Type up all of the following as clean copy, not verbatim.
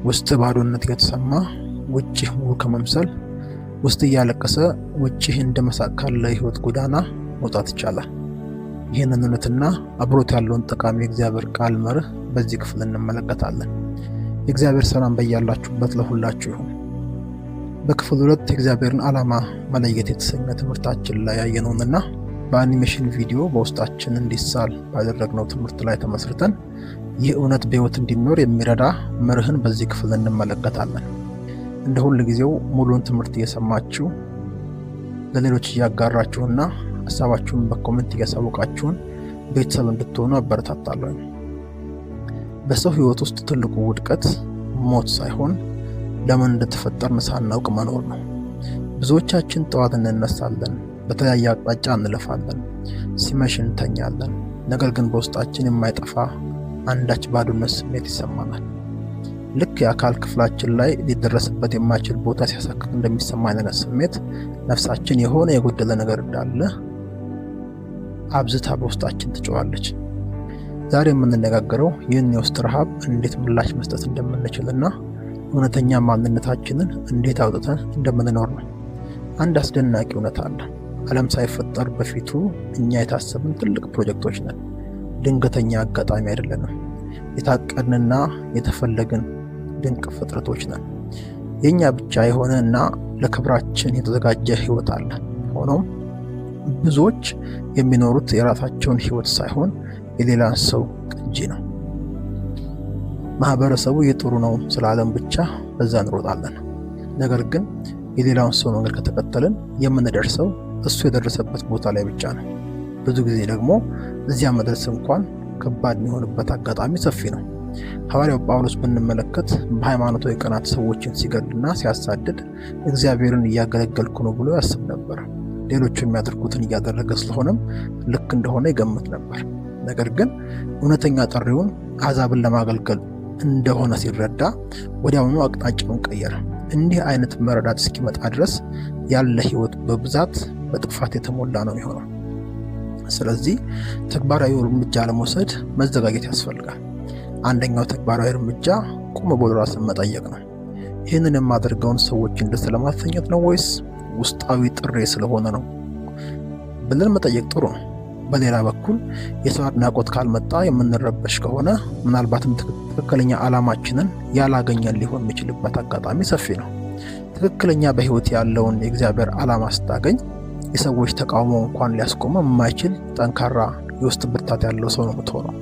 ውስጥ ባዶነት የተሰማ ውጭህ ሙሉ ከመምሰል ውስጥ እያለቀሰ ውጭህ እንደመሳቅ ካለ ህይወት ጎዳና መውጣት ይቻላል። ይህንን እውነትና አብሮት ያለውን ጠቃሚ የእግዚአብሔር ቃል መርህ በዚህ ክፍል እንመለከታለን። የእግዚአብሔር ሰላም በያላችሁበት ለሁላችሁ ይሁን። በክፍል 2 የእግዚአብሔርን ዓላማ መለየት የተሰኘ ትምህርታችን ላይ ያየነውንና በአኒሜሽን ቪዲዮ በውስጣችን እንዲሳል ባደረግነው ትምህርት ላይ ተመስርተን ይህ እውነት በህይወት እንዲኖር የሚረዳ መርህን በዚህ ክፍል እንመለከታለን። እንደ ሁል ጊዜው ሙሉን ትምህርት እየሰማችሁ ለሌሎች እያጋራችሁና ሀሳባችሁን በኮሜንት እያሳወቃችሁን ቤተሰብ እንድትሆኑ አበረታታለሁ። በሰው ህይወት ውስጥ ትልቁ ውድቀት ሞት ሳይሆን ለምን እንደተፈጠርን ሳናውቅ መኖር ነው። ብዙዎቻችን ጠዋት እንነሳለን፣ በተለያየ አቅጣጫ እንለፋለን፣ ሲመሽ እንተኛለን። ነገር ግን በውስጣችን የማይጠፋ አንዳች ባዶነት ስሜት ይሰማናል። ልክ የአካል ክፍላችን ላይ ሊደረስበት የማይችል ቦታ ሲያሳክክ እንደሚሰማ አይነት ስሜት ነፍሳችን የሆነ የጎደለ ነገር እንዳለ አብዝታ በውስጣችን ትጮኻለች። ዛሬ የምንነጋገረው ይህን የውስጥ ረሃብ እንዴት ምላሽ መስጠት እንደምንችልና እውነተኛ ማንነታችንን እንዴት አውጥተን እንደምንኖር ነው። አንድ አስደናቂ እውነት አለ። ዓለም ሳይፈጠር በፊቱ እኛ የታሰብን ትልቅ ፕሮጀክቶች ነን። ድንገተኛ አጋጣሚ አይደለንም። የታቀድንና የተፈለግን ድንቅ ፍጥረቶች ነን። የኛ ብቻ የሆነ እና ለክብራችን የተዘጋጀ ህይወት አለ። ሆኖም ብዙዎች የሚኖሩት የራሳቸውን ህይወት ሳይሆን የሌላን ሰው ቅጂ ነው። ማህበረሰቡ የጥሩ ነው ስላለም ብቻ በዛ እንሮጣለን። ነገር ግን የሌላውን ሰው መንገድ ከተከተልን የምንደርሰው እሱ የደረሰበት ቦታ ላይ ብቻ ነው። ብዙ ጊዜ ደግሞ እዚያ መድረስ እንኳን ከባድ የሚሆንበት አጋጣሚ ሰፊ ነው። ሐዋርያው ጳውሎስ ብንመለከት በሃይማኖታዊ ቀናት ሰዎችን ሲገድልና ሲያሳድድ እግዚአብሔርን እያገለገልኩ ነው ብሎ ያስብ ነበር። ሌሎቹ የሚያደርጉትን እያደረገ ስለሆነም ልክ እንደሆነ ይገምት ነበር። ነገር ግን እውነተኛ ጥሪውን አሕዛብን ለማገልገል እንደሆነ ሲረዳ ወዲያውኑ አቅጣጫውን ቀየረ። እንዲህ አይነት መረዳት እስኪመጣ ድረስ ያለ ህይወት በብዛት በጥፋት የተሞላ ነው የሚሆነው። ስለዚህ ተግባራዊ እርምጃ ለመውሰድ መዘጋጀት ያስፈልጋል። አንደኛው ተግባራዊ እርምጃ ቆም ብሎ ራስን መጠየቅ ነው። ይህንን የማደርገውን ሰዎችን ደስ ለማሰኘት ነው ወይስ ውስጣዊ ጥሪ ስለሆነ ነው ብለን መጠየቅ ጥሩ ነው። በሌላ በኩል የሰው አድናቆት ካልመጣ የምንረበሽ ከሆነ ምናልባትም ትክክለኛ ዓላማችንን ያላገኘን ሊሆን የሚችልበት አጋጣሚ ሰፊ ነው። ትክክለኛ በህይወት ያለውን የእግዚአብሔር ዓላማ ስታገኝ የሰዎች ተቃውሞ እንኳን ሊያስቆመ የማይችል ጠንካራ የውስጥ ብርታት ያለው ሰው ነው የምትሆነው።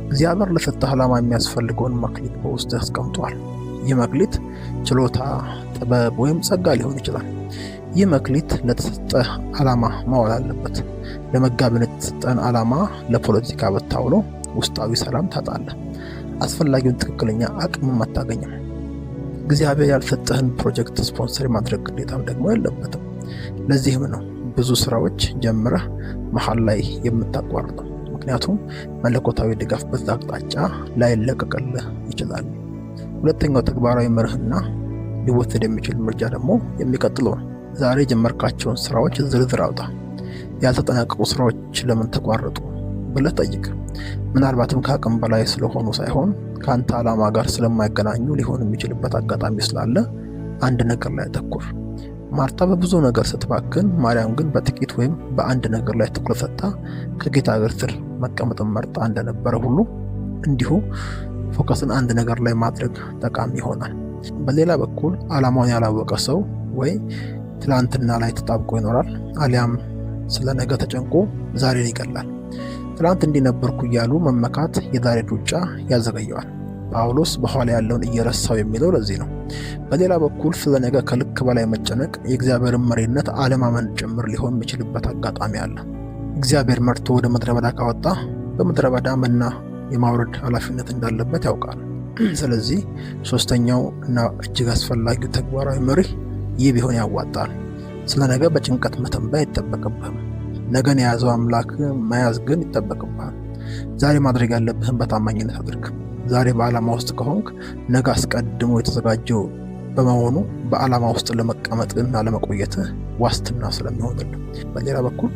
እግዚአብሔር ለሰጠህ ዓላማ የሚያስፈልገውን መክሊት በውስጥ ያስቀምጧል። ይህ መክሊት ችሎታ፣ ጥበብ ወይም ጸጋ ሊሆን ይችላል። ይህ መክሊት ለተሰጠህ ዓላማ ማዋል አለበት። ለመጋቢነት የተሰጠን ዓላማ ለፖለቲካ ብታውለው ውስጣዊ ሰላም ታጣለህ። አስፈላጊውን ትክክለኛ አቅምም አታገኝም። እግዚአብሔር ያልሰጠህን ፕሮጀክት ስፖንሰር የማድረግ ግዴታም ደግሞ የለበትም። ለዚህም ነው ብዙ ስራዎች ጀምረህ መሀል ላይ የምታቋርጠው። ምክንያቱም መለኮታዊ ድጋፍ በዛ አቅጣጫ ላይለቀቅልህ ይችላል። ሁለተኛው ተግባራዊ መርህና ሊወሰድ የሚችል ምርጫ ደግሞ የሚቀጥለው ነው። ዛሬ የጀመርካቸውን ስራዎች ዝርዝር አውጣ። ያልተጠናቀቁ ስራዎች ለምን ተቋረጡ ብለህ ጠይቅ። ምናልባትም ከአቅም በላይ ስለሆኑ ሳይሆን ከአንተ ዓላማ ጋር ስለማይገናኙ ሊሆን የሚችልበት አጋጣሚ ስላለ አንድ ነገር ላይ አተኩር። ማርታ በብዙ ነገር ስትባክን፣ ማርያም ግን በጥቂት ወይም በአንድ ነገር ላይ ትኩረት ሰጥታ ከጌታ እግር ስር መቀመጥን መርጣ እንደነበረ ሁሉ እንዲሁ ፎከስን አንድ ነገር ላይ ማድረግ ጠቃሚ ይሆናል። በሌላ በኩል ዓላማውን ያላወቀ ሰው ወይ ትላንትና ላይ ተጣብቆ ይኖራል፣ አሊያም ስለ ነገ ተጨንቆ ዛሬን ይገላል። ትላንት እንዲነበርኩ እያሉ መመካት የዛሬ ሩጫ ያዘገየዋል። ጳውሎስ በኋላ ያለውን እየረሳው የሚለው ለዚህ ነው። በሌላ በኩል ስለ ነገ ከልክ በላይ መጨነቅ የእግዚአብሔርን መሪነት አለማመን ጭምር ሊሆን የሚችልበት አጋጣሚ አለ። እግዚአብሔር መርቶ ወደ ምድረ በዳ ካወጣ በምድረ በዳ መና የማውረድ ኃላፊነት እንዳለበት ያውቃል። ስለዚህ ሶስተኛው እና እጅግ አስፈላጊው ተግባራዊ መርህ ይህ ቢሆን ያዋጣል። ስለ ነገ በጭንቀት መተንበይ አይጠበቅብህም። ነገን የያዘው አምላክ መያዝ ግን ይጠበቅብሃል። ዛሬ ማድረግ ያለብህን በታማኝነት አድርግ። ዛሬ በዓላማ ውስጥ ከሆንክ ነገ አስቀድሞ የተዘጋጀው በመሆኑ በዓላማ ውስጥ ለመቀመጥና ለመቆየትህ ዋስትና ስለሚሆንልህ። በሌላ በኩል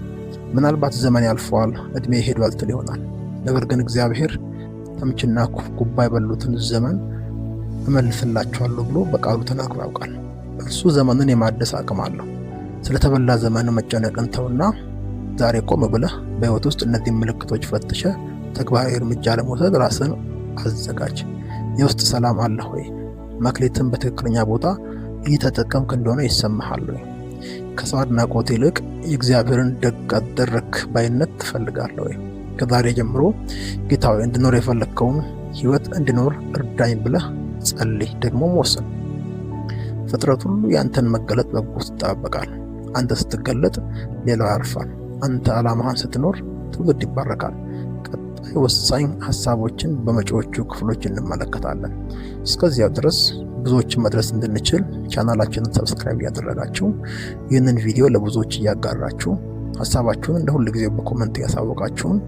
ምናልባት ዘመን ያልፈዋል፣ እድሜ ሄዷል ትል ይሆናል። ነገር ግን እግዚአብሔር ተምችና ኩብኩባ የበሉትን ዘመን እመልስላችኋለሁ ብሎ በቃሉ ተናግሮ ያውቃል። እርሱ ዘመንን የማደስ አቅም አለው። ስለተበላ ዘመን መጨነቅን ተውና ዛሬ ቆም ብለህ በህይወት ውስጥ እነዚህ ምልክቶች ፈትሸ ተግባራዊ እርምጃ ለመውሰድ ራስን አዘጋጅ። የውስጥ ሰላም አለ ሆይ? መክሊትን በትክክለኛ ቦታ እየተጠቀምክ እንደሆነ ይሰማሃል ወይ? ከሰው አድናቆት ይልቅ የእግዚአብሔርን ደግ አደረክ ባይነት ትፈልጋለህ ወይ? ከዛሬ ጀምሮ ጌታዊ እንድኖር የፈለግከውን ህይወት እንድኖር እርዳኝ ብለህ ጸልይ። ደግሞ ወስን። ፍጥረት ሁሉ ያንተን መገለጥ በጉጉት ይጠባበቃል። አንተ ስትገለጥ ሌላው ያርፋል። አንተ ዓላማህን ስትኖር ትውልድ ይባረካል። ቀጣይ ወሳኝ ሀሳቦችን በመጪዎቹ ክፍሎች እንመለከታለን። እስከዚያው ድረስ ብዙዎችን መድረስ እንድንችል ቻናላችንን ሰብስክራይብ እያደረጋችሁ ይህንን ቪዲዮ ለብዙዎች እያጋራችሁ ሀሳባችሁን እንደ ሁል ጊዜ በኮመንት እያሳወቃችሁን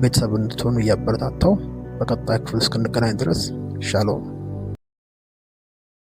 ቤተሰብ እንድትሆኑ እያበረታታው በቀጣይ ክፍል እስክንገናኝ ድረስ ሻሎም።